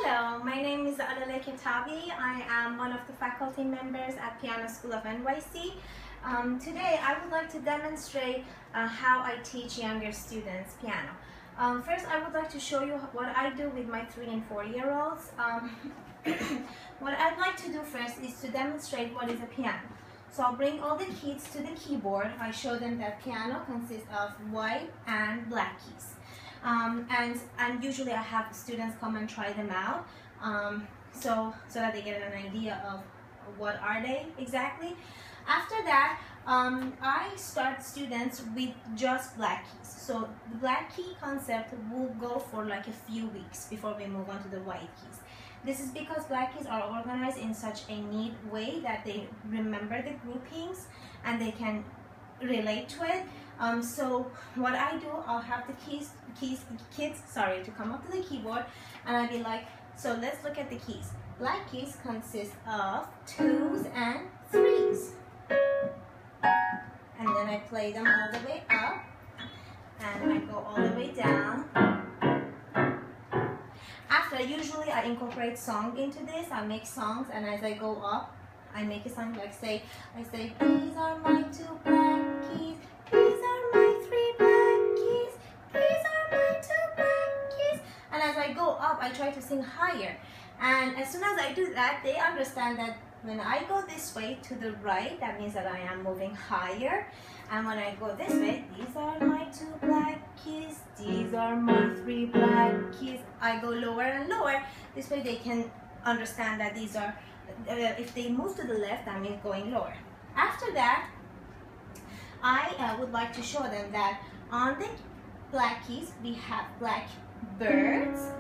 Hello, my name is Adele Kitabi. I am one of the faculty members at Piano School of NYC. Today I would like to demonstrate how I teach younger students piano. First, I would like to show you what I do with my 3 and 4-year-olds. What I'd like to do first is to demonstrate what is a piano. So I'll bring all the kids to the keyboard. I show them that piano consists of white and black keys. And usually I have students come and try them out so that they get an idea of what are they exactly. After that, I start students with just black keys. So the black key concept will go for like a few weeks before we move on to the white keys. This is because black keys are organized in such a neat way that they remember the groupings and they can relate to it. So what I do, I'll have the kids to come up to the keyboard, and I'll be like, so let's look at the keys. Black keys consist of 2s and 3s, and then I play them all the way up, and I go all the way down. After, usually I incorporate song into this. I make songs, and as I go up, I make a song like I say, these are my 2 black keys, these are my 3 black keys, these are my 2 black keys. And as I go up, I try to sing higher. And as soon as I do that, they understand that when I go this way to the right, that means that I am moving higher. And when I go this way, these are my 2 black keys, these are my 3 black keys. I go lower and lower. This way they can understand that these are, if they move to the left, that means going lower. After that, I would like to show them that on the black keys, we have black birds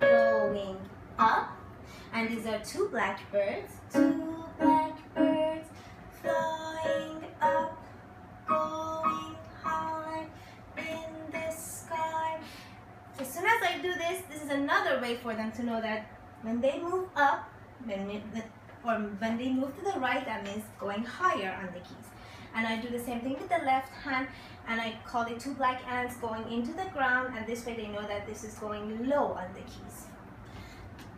going up. And these are 2 black birds. 2 black birds flying up, going high in the sky. As soon as I do this, this is another way for them to know that when they move up, when they move to the right, that means going higher on the keys. And I do the same thing with the left hand, and I call it 2 black ants going into the ground, and this way they know that this is going low on the keys.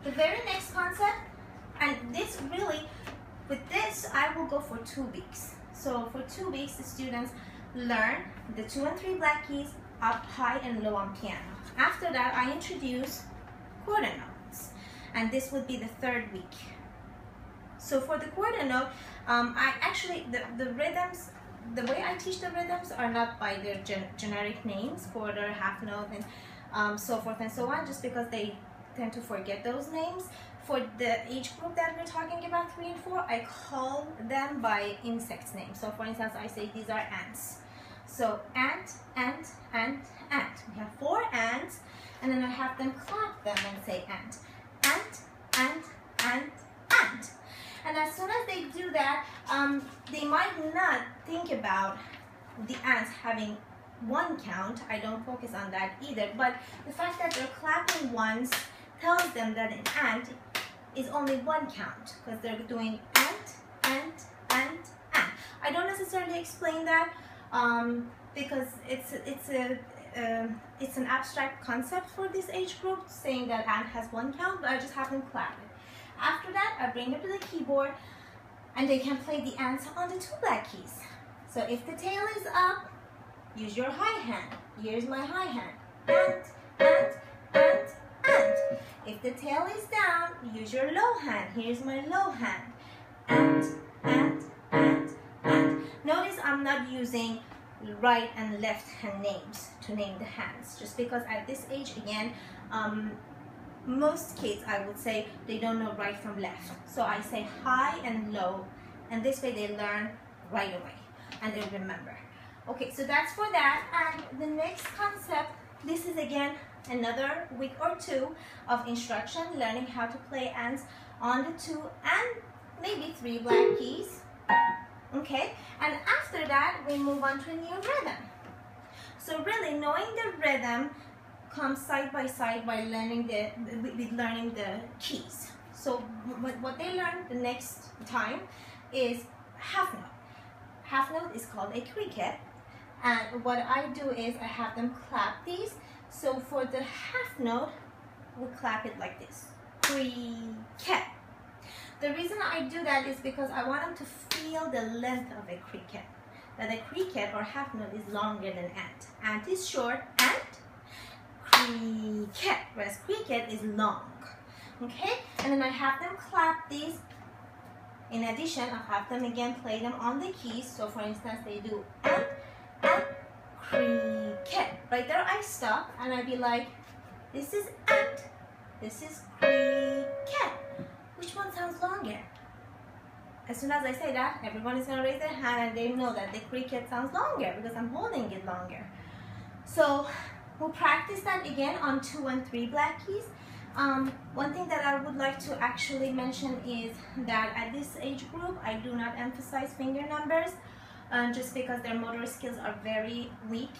The very next concept, and this really, with this, I will go for 2 weeks. So for 2 weeks, the students learn the 2 and 3 black keys up, high, and low on piano. After that, I introduce quarter notes, and this would be the 3rd week. So for the quarter note, I actually, the rhythms, the way I teach the rhythms are not by their generic names, quarter, half note, and so forth and so on, just because they tend to forget those names. For the age group that we're talking about, 3 and 4, I call them by insect names. So for instance, I say these are ants. So ant, ant, ant, ant. We have 4 ants, and then I have them clap them and say ant, ant, ant, ant, ant. And as soon as they do that, they might not think about the ants having 1 count. I don't focus on that either. But the fact that they're clapping once tells them that an ant is only 1 count, because they're doing ant, ant, ant, ant. I don't necessarily explain that because it's an abstract concept for this age group, saying that ant has 1 count, but I just have them clap it. After that, I bring them to the keyboard, and they can play the ants on the 2 black keys. So if the tail is up, use your high hand. Here's my high hand. Ant, ant, ant, ant. If the tail is down, use your low hand. Here's my low hand. Ant, ant, ant, ant. Notice I'm not using right and left hand names to name the hands, just because at this age, again, most kids, I would say, they don't know right from left. So I say high and low, and this way they learn right away and they remember. Okay, so that's for that. And the next concept, this is again another week or 2 of instruction, learning how to play ants on the 2 and maybe 3 black keys. Okay, and after that we move on to a new rhythm. So really knowing the rhythm comes side by side by learning the keys. So what they learn the next time is half note. Half note is called a cricket, and what I do is I have them clap these. So for the half note, we'll clap it like this. cricket. The reason I do that is because I want them to feel the length of a cricket. That a cricket or half note is longer than ant. Ant is short, ant, cricket, whereas cricket is long. Okay, and then I have them clap these. In addition, I have them again play them on the keys. So for instance, they do ant, cricket. Right there I stop and I'd be like, this is ant, this is cricket. Which one sounds longer? As soon as I say that, everyone is going to raise their hand and they know that the cricket sounds longer because I'm holding it longer. So we'll practice that again on 2 and 3 black keys. One thing that I would like to actually mention is that at this age group, I do not emphasize finger numbers just because their motor skills are very weak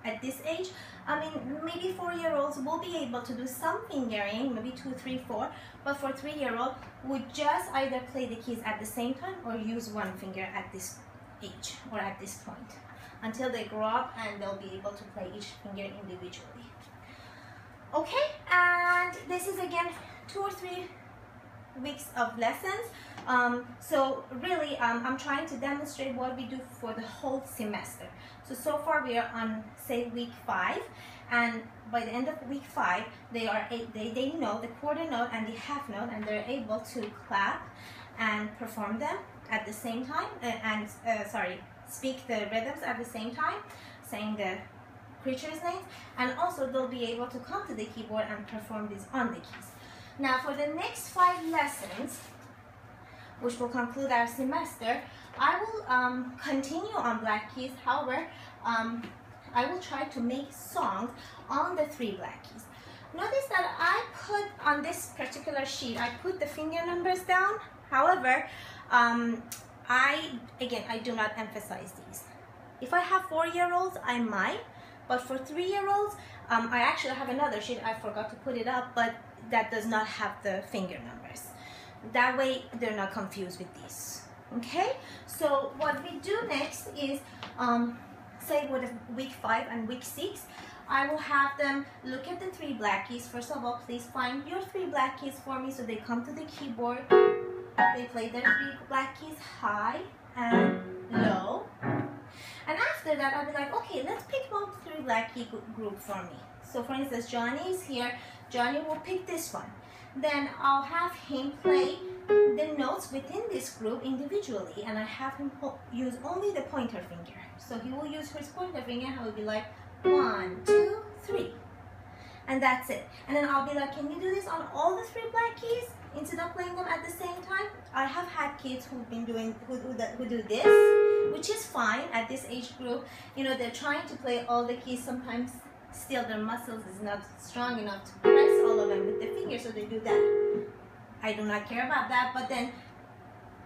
at this age. I mean, maybe 4-year-olds will be able to do some fingering, maybe 2, 3, 4, but for 3-year-old, would just either play the keys at the same time or use one finger at this age or at this point until they grow up and they'll be able to play each finger individually. Okay, and this is again 2 or 3 weeks of lessons. So really, I'm trying to demonstrate what we do for the whole semester. So far we are on, say, week 5, and by the end of week 5, they know the quarter note and the half note, and they're able to clap and perform them at the same time, speak the rhythms at the same time, saying the creatures' names, and also they'll be able to come to the keyboard and perform these on the keys. Now for the next 5 lessons, which will conclude our semester, I will continue on black keys. However, I will try to make songs on the 3 black keys. Notice that I put on this particular sheet, I put the finger numbers down. However, I do not emphasize these. If I have 4-year-olds, I might, but for 3-year-olds, I actually have another sheet, I forgot to put it up, but that does not have the finger numbers. That way, they're not confused with these. Okay, so what we do next is, say with week 5 and week 6, I will have them look at the 3 black keys. First of all, please find your 3 black keys for me. So they come to the keyboard, they play their 3 black keys high and low. And after that, I'll be like, okay, let's pick one 3 black key group for me. So for instance, Johnny is here. Johnny will pick this one. Then I'll have him play the notes within this group individually, and I have him use only the pointer finger. So he will use his pointer finger and I will be like 1, 2, 3, and that's it. And then I'll be like, can you do this on all the 3 black keys instead of playing them at the same time? I have had kids who've been doing who do this, which is fine at this age group. You know, they're trying to play all the keys. Sometimes still their muscles is not strong enough to press all of them with the fingers, so they do that. I do not care about that, but then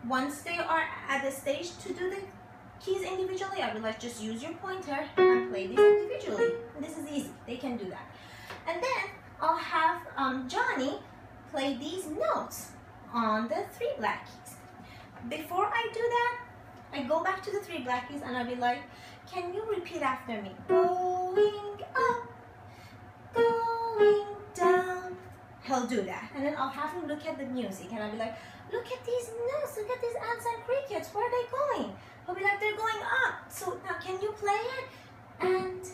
once they are at the stage to do the keys individually, I will like, just use your pointer and play these individually. This is easy, they can do that. And then I'll have Johnny play these notes on the 3 black keys. Before I do that, I go back to the 3 black keys and I'll be like, can you repeat after me? Going up, going down. He'll do that. And then I'll have him look at the music and I'll be like, look at these notes, look at these ants and crickets, where are they going? He'll be like, they're going up. So now can you play it? Ant,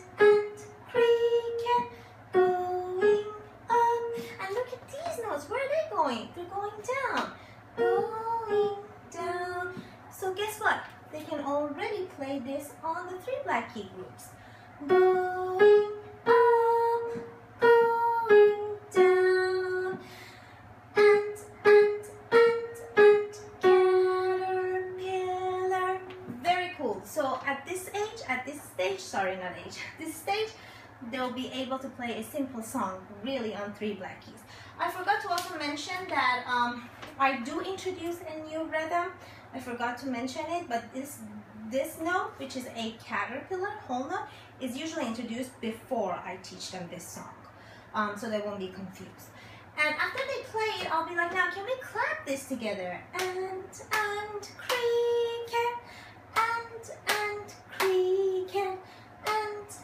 cricket, going up. And look at these notes, where are they going? They're going down, going down. So guess what? They can already play this on the 3 black key groups. Going up, going down. Ant, caterpillar. Very cool. So at this stage, they'll be able to play a simple song really on 3 black keys. I forgot to also mention that I do introduce a new rhythm. I forgot to mention it, but this note, which is a caterpillar whole note, is usually introduced before I teach them this song, so they won't be confused. And after they play it, I'll be like, now can we clap this together? Ant, cricket, ant, cricket, ant,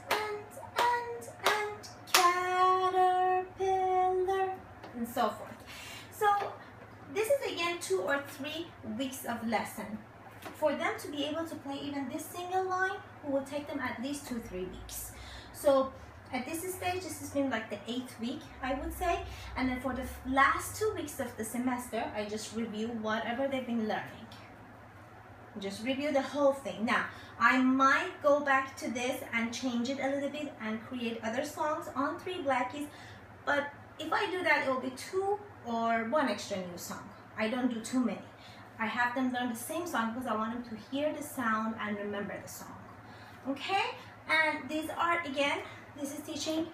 caterpillar, and so forth. So this is again 2 or 3 weeks of lesson. For them to be able to play even this single line, it will take them at least 2-3 weeks. So at this stage, this has been like the 8th week, I would say. And then for the last 2 weeks of the semester, I just review whatever they've been learning. Just review the whole thing. Now, I might go back to this and change it a little bit and create other songs on 3 Black Keys. But if I do that, it will be 2 or 1 extra new song. I don't do too many. I have them learn the same song because I want them to hear the sound and remember the song. Okay? And these are, again, this is teaching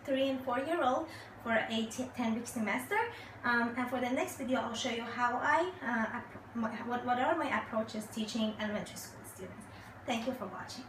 3 and 4-year-old for a 10-week semester. And for the next video, I'll show you how what are my approaches teaching elementary school students. Thank you for watching.